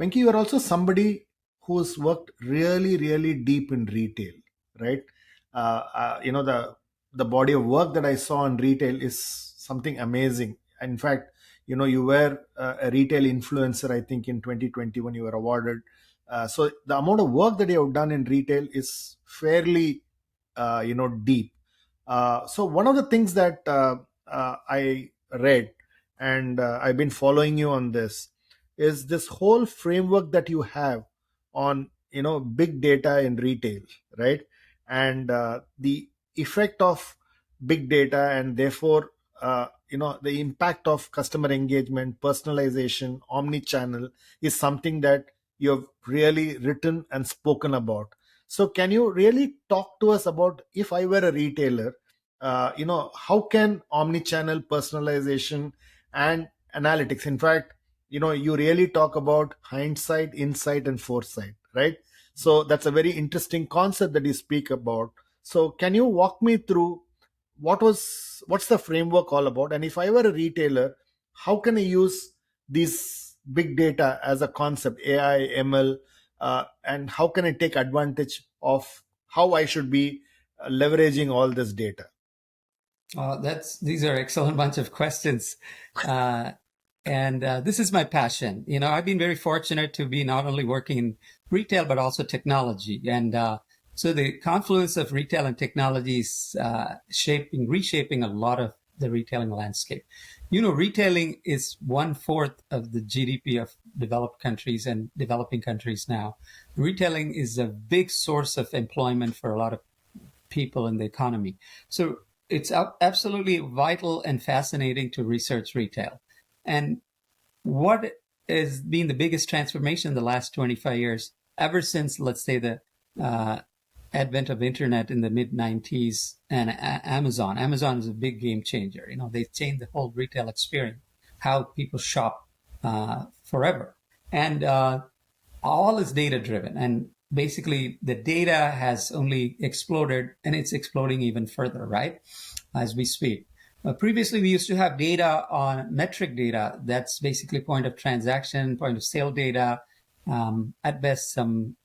Venki, you are also somebody who's worked really, really deep in retail, right? The body of work that I saw in retail is something amazing. In fact, you were a retail influencer. I think in 2021 you were awarded. So the amount of work that you have done in retail is fairly, deep. So one of the things that I read, and I've been following you on this, is this whole framework that you have on big data in retail, right? And the effect of big data, and therefore the impact of customer engagement, personalization, omni-channel is something that you have really written and spoken about. So can you really talk to us about, if I were a retailer, how can omni-channel, personalization, and analytics, in fact, you really talk about hindsight, insight, and foresight, right? So that's a very interesting concept that you speak about. So can you walk me through what's the framework all about? And if I were a retailer, how can I use these big data as a concept, AI, ML, and how can I take advantage of how I should be leveraging all this data? These are excellent bunch of questions. And this is my passion. I've been very fortunate to be not only working in retail, but also technology. And so the confluence of retail and technology is reshaping a lot of the retailing landscape. Retailing is 1/4 of the GDP of developed countries and developing countries now. Retailing is a big source of employment for a lot of people in the economy. So it's absolutely vital and fascinating to research retail. And what has been the biggest transformation in the last 25 years, ever since, let's say, the advent of internet in the mid-90s and Amazon. Amazon is a big game changer. They changed the whole retail experience, how people shop forever. And all is data-driven. And basically, the data has only exploded, and it's exploding even further, right, as we speak. Previously, we used to have data on metric data. That's basically point of transaction, point of sale data, at best some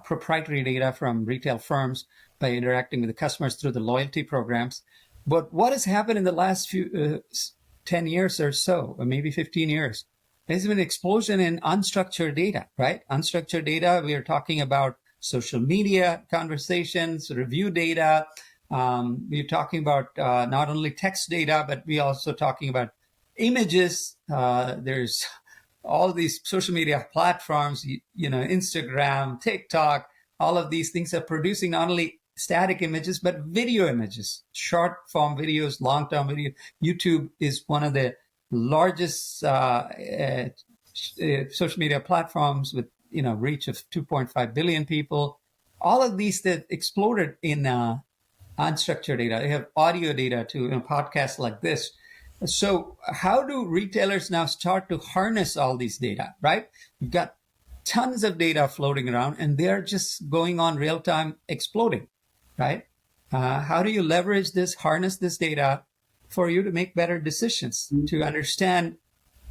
proprietary data from retail firms by interacting with the customers through the loyalty programs. But what has happened in the last 10 years or so, or maybe 15 years, there's been an explosion in unstructured data, right? Unstructured data, we are talking about social media conversations, review data. We're talking about not only text data, but we're also talking about images. There's all these social media platforms, Instagram, TikTok, all of these things are producing not only static images, but video images, short form videos, long term video. YouTube is one of the largest social media platforms with reach of 2.5 billion people. All of these that exploded in unstructured data. They have audio data to podcasts like this. So how do retailers now start to harness all these data, right? You've got tons of data floating around and they're just going on real time exploding, right? How do you leverage this, harness this data for you to make better decisions, to understand,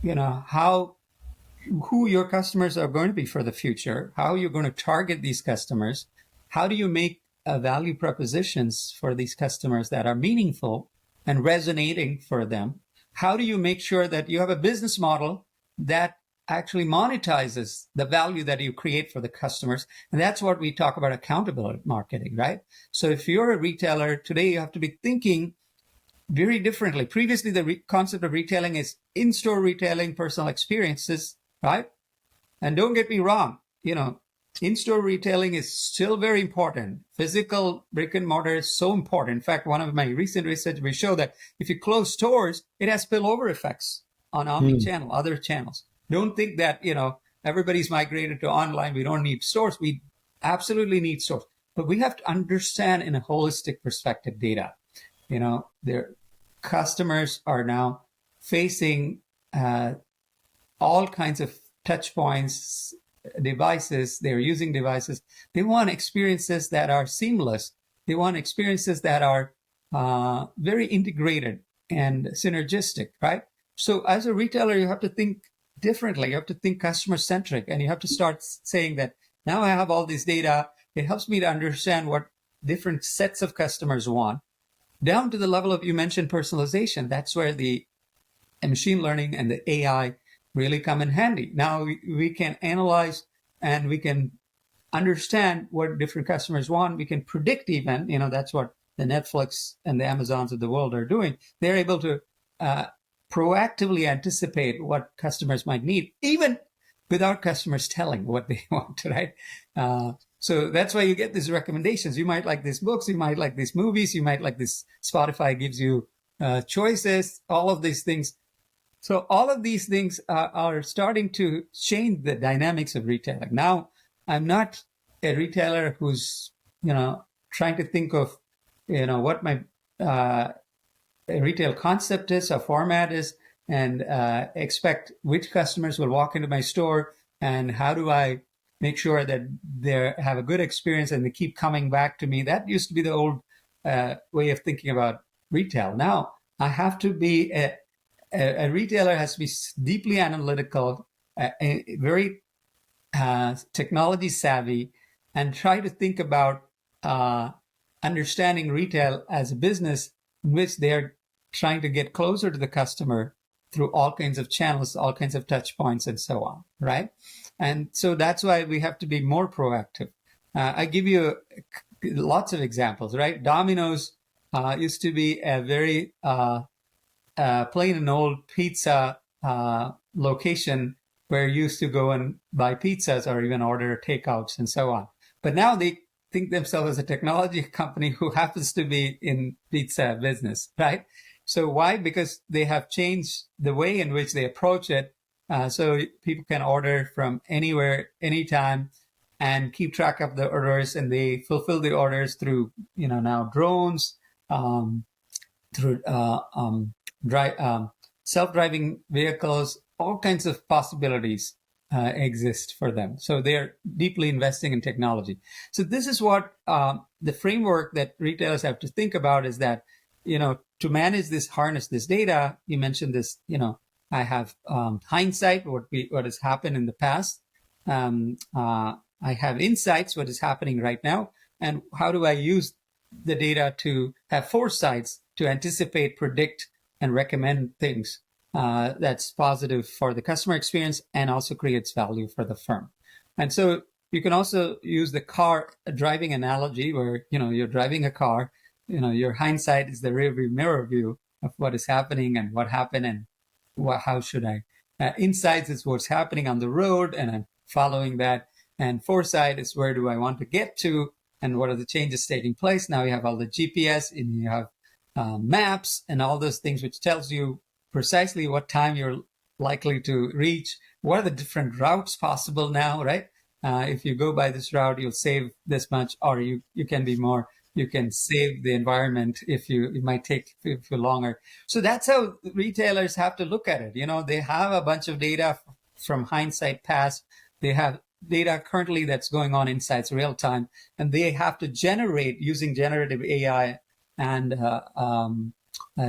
who your customers are going to be for the future, how you're going to target these customers, how do you make value propositions for these customers that are meaningful and resonating for them? How do you make sure that you have a business model that actually monetizes the value that you create for the customers? And that's what we talk about accountability marketing, right? So if you're a retailer today, you have to be thinking very differently. Previously, the concept of retailing is in-store retailing, personal experiences, right? And don't get me wrong, in-store retailing is still very important. Physical brick and mortar is so important. In fact, one of my recent research will show that if you close stores, it has spillover effects on omni-channel, other channels. Don't think that, everybody's migrated to online. We don't need stores. We absolutely need stores. But we have to understand in a holistic perspective data. Their customers are now facing all kinds of touch points, devices. They're using devices. They want experiences that are seamless. They want experiences that are very integrated and synergistic, right? So as a retailer, you have to think differently. You have to think customer centric, and you have to start saying that now I have all this data. It helps me to understand what different sets of customers want, down to the level of, you mentioned personalization. That's where the machine learning and the AI really come in handy. Now we can analyze and we can understand what different customers want. We can predict even, that's what the Netflix and the Amazons of the world are doing. They're able to proactively anticipate what customers might need, even without customers telling what they want, right? So that's why you get these recommendations. You might like these books, you might like these movies, you might like this. Spotify gives you choices, all of these things. So all of these things are starting to change the dynamics of retailing. Now, I'm not a retailer who's, trying to think of, what my retail concept is, or format is, and expect which customers will walk into my store, and how do I make sure that they have a good experience and they keep coming back to me. That used to be the old way of thinking about retail. Now, I have to be a retailer has to be deeply analytical, very technology savvy, and try to think about understanding retail as a business in which they're trying to get closer to the customer through all kinds of channels, all kinds of touch points, and so on, right? And so that's why we have to be more proactive. I give you lots of examples, right? Domino's used to be a very plain and old pizza location where you used to go and buy pizzas or even order takeouts and so on. But now they think themselves as a technology company who happens to be in pizza business, right? So why? Because they have changed the way in which they approach it. So people can order from anywhere, anytime, and keep track of the orders, and they fulfill the orders through, now drones, through self-driving vehicles. All kinds of possibilities exist for them. So they're deeply investing in technology. So this is what the framework that retailers have to think about is that, to manage this, harness this data. You mentioned this, I have hindsight, what has happened in the past. I have insights, what is happening right now. And how do I use the data to have foresights to anticipate, predict, and recommend things that's positive for the customer experience and also creates value for the firm. And so you can also use the car driving analogy where, you're driving a car, your hindsight is the rearview mirror view of what is happening and what happened and how should I. Insights is what's happening on the road and I'm following that. And foresight is where do I want to get to and what are the changes taking place. Now you have all the GPS and you have maps and all those things which tells you precisely what time you're likely to reach. What are the different routes possible now, right? If you go by this route, you'll save this much, or you can be more. You can save the environment if it might take longer. So that's how retailers have to look at it. They have a bunch of data from hindsight past. They have data currently that's going on insights real time, and they have to generate using generative AI and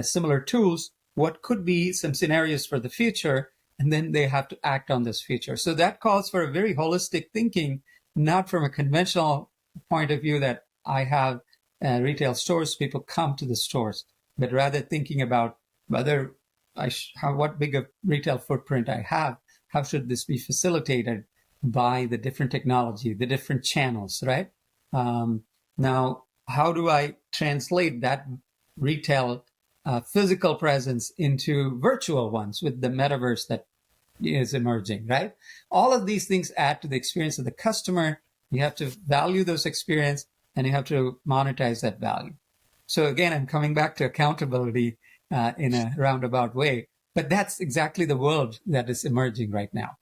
similar tools what could be some scenarios for the future, and then they have to act on this future. So that calls for a very holistic thinking, not from a conventional point of view that I have retail stores, people come to the stores, but rather thinking about whether what big a retail footprint I have, how should this be facilitated by the different technology, the different channels, right? Now, how do I translate that retail physical presence into virtual ones with the metaverse that is emerging, right? All of these things add to the experience of the customer. You have to value those experience and you have to monetize that value. So again, I'm coming back to accountability in a roundabout way, but that's exactly the world that is emerging right now.